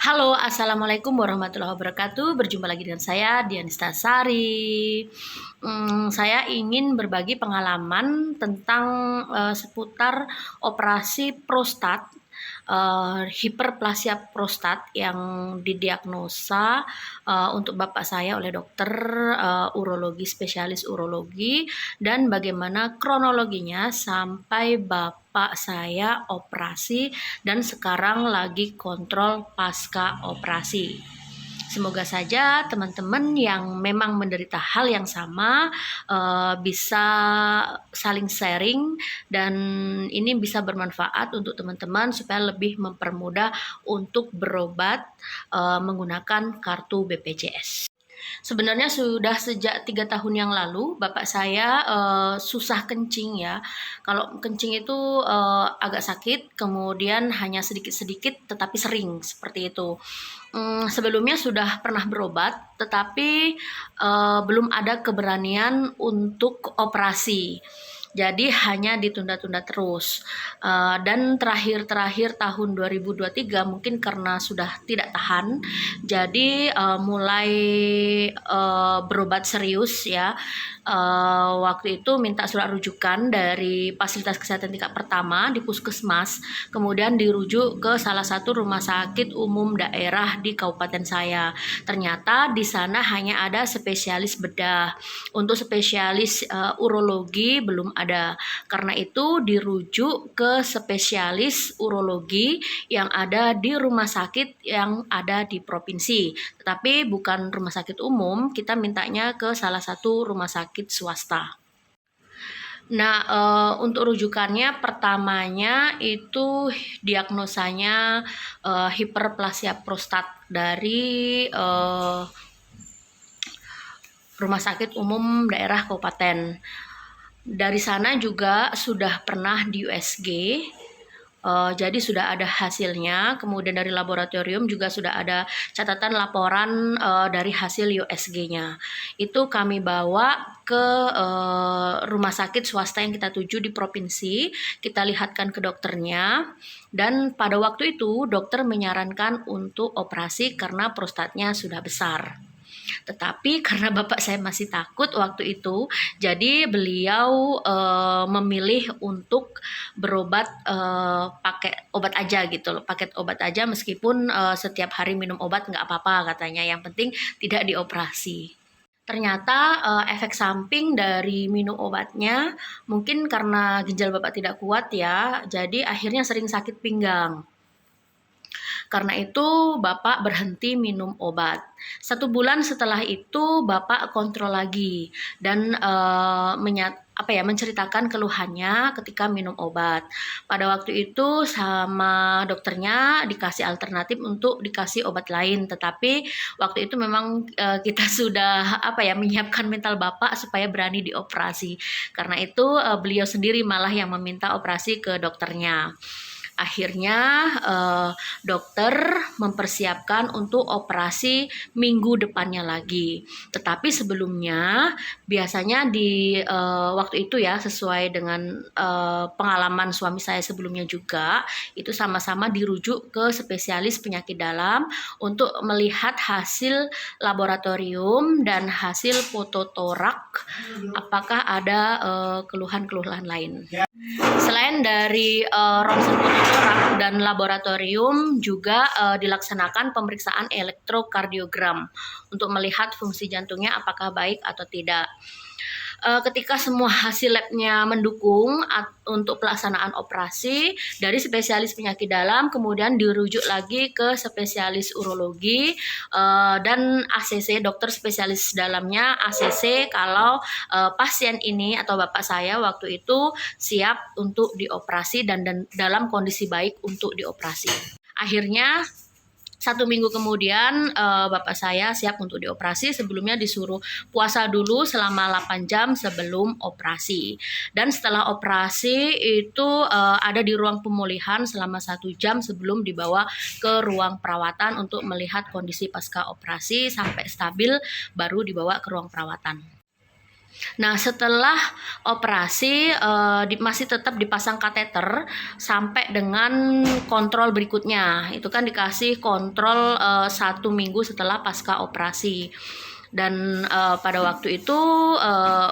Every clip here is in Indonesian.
Halo, Assalamualaikum warahmatullahi wabarakatuh. Berjumpa lagi dengan saya, Dianista Sari. Saya ingin berbagi pengalaman tentang seputar operasi prostat, hiperplasia prostat yang didiagnosa untuk bapak saya oleh dokter urologi, spesialis urologi, dan bagaimana kronologinya sampai bapak saya operasi dan sekarang lagi kontrol pasca operasi. Semoga saja teman-teman yang memang menderita hal yang sama bisa saling sharing dan ini bisa bermanfaat untuk teman-teman supaya lebih mempermudah untuk berobat menggunakan kartu BPJS. Sebenarnya sudah sejak 3 tahun yang lalu bapak saya susah kencing ya. Kalau kencing itu agak sakit, kemudian hanya sedikit-sedikit tetapi sering seperti itu. Sebelumnya sudah pernah berobat, tetapi belum ada keberanian untuk operasi. Jadi hanya ditunda-tunda terus. Dan terakhir-terakhir tahun 2023 mungkin karena sudah tidak tahan, jadi mulai berobat serius ya. Waktu itu minta surat rujukan dari fasilitas kesehatan tingkat pertama di puskesmas, kemudian dirujuk ke salah satu rumah sakit umum daerah di kabupaten saya. Ternyata di sana hanya ada spesialis bedah. Untuk spesialis urologi belum ada. Karena itu dirujuk ke spesialis urologi yang ada di rumah sakit yang ada di provinsi. Tetapi bukan rumah sakit umum, kita mintanya ke salah satu rumah sakit swasta. Nah, untuk rujukannya pertamanya itu diagnosanya hiperplasia prostat dari Rumah Sakit Umum Daerah Kabupaten. Dari sana juga sudah pernah di USG, jadi sudah ada hasilnya. Kemudian dari laboratorium juga sudah ada catatan laporan dari hasil USG-nya. Itu kami bawa ke rumah sakit swasta yang kita tuju di provinsi. Kita lihatkan ke dokternya. Dan pada waktu itu dokter menyarankan untuk operasi karena prostatnya sudah besar. Tetapi karena bapak saya masih takut waktu itu, jadi beliau memilih untuk berobat pakai obat aja gitu loh, paket obat aja meskipun setiap hari minum obat nggak apa-apa katanya, yang penting tidak dioperasi. Ternyata efek samping dari minum obatnya mungkin karena ginjal bapak tidak kuat ya, jadi akhirnya sering sakit pinggang. Karena itu Bapak berhenti minum obat. 1 bulan setelah itu Bapak kontrol lagi dan menceritakan keluhannya ketika minum obat. Pada waktu itu sama dokternya dikasih alternatif untuk dikasih obat lain, tetapi waktu itu memang kita sudah menyiapkan mental Bapak supaya berani dioperasi. Karena itu beliau sendiri malah yang meminta operasi ke dokternya. Akhirnya dokter mempersiapkan untuk operasi minggu depannya lagi. Tetapi sebelumnya biasanya di waktu itu ya, sesuai dengan pengalaman suami saya sebelumnya juga, itu sama-sama dirujuk ke spesialis penyakit dalam untuk melihat hasil laboratorium dan hasil fototorak apakah ada keluhan-keluhan lain. Selain dari ronsen fototorak dan laboratorium, juga dilaksanakan pemeriksaan elektrokardiogram untuk melihat fungsi jantungnya apakah baik atau tidak. Ketika semua hasil labnya mendukung untuk pelaksanaan operasi, dari spesialis penyakit dalam kemudian dirujuk lagi ke spesialis urologi dan ACC, dokter spesialis dalamnya ACC kalau pasien ini atau bapak saya waktu itu siap untuk dioperasi dan dalam kondisi baik untuk dioperasi. Akhirnya 1 minggu kemudian bapak saya siap untuk dioperasi. Sebelumnya disuruh puasa dulu selama 8 jam sebelum operasi. Dan setelah operasi itu ada di ruang pemulihan selama 1 jam sebelum dibawa ke ruang perawatan untuk melihat kondisi pasca operasi sampai stabil, baru dibawa ke ruang perawatan. Nah, setelah operasi masih tetap dipasang kateter sampai dengan kontrol berikutnya. Itu kan dikasih kontrol 1 minggu setelah pasca operasi. Dan pada waktu itu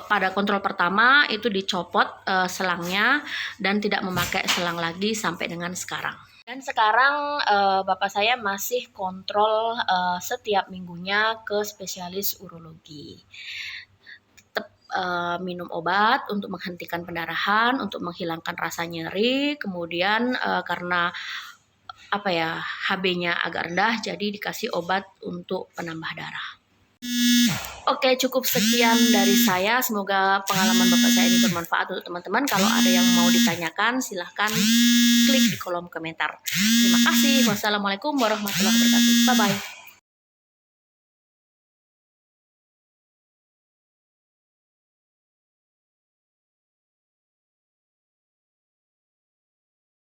pada kontrol pertama itu dicopot selangnya dan tidak memakai selang lagi sampai dengan sekarang. Dan sekarang bapak saya masih kontrol setiap minggunya ke spesialis urologi. Minum obat untuk menghentikan pendarahan, untuk menghilangkan rasa nyeri, kemudian karena HB-nya agak rendah, jadi dikasih obat untuk penambah darah. Oke, cukup sekian dari saya. Semoga pengalaman bapak saya ini bermanfaat untuk teman-teman. Kalau ada yang mau ditanyakan, silahkan klik di kolom komentar. Terima kasih. Wassalamualaikum warahmatullahi wabarakatuh. Bye-bye.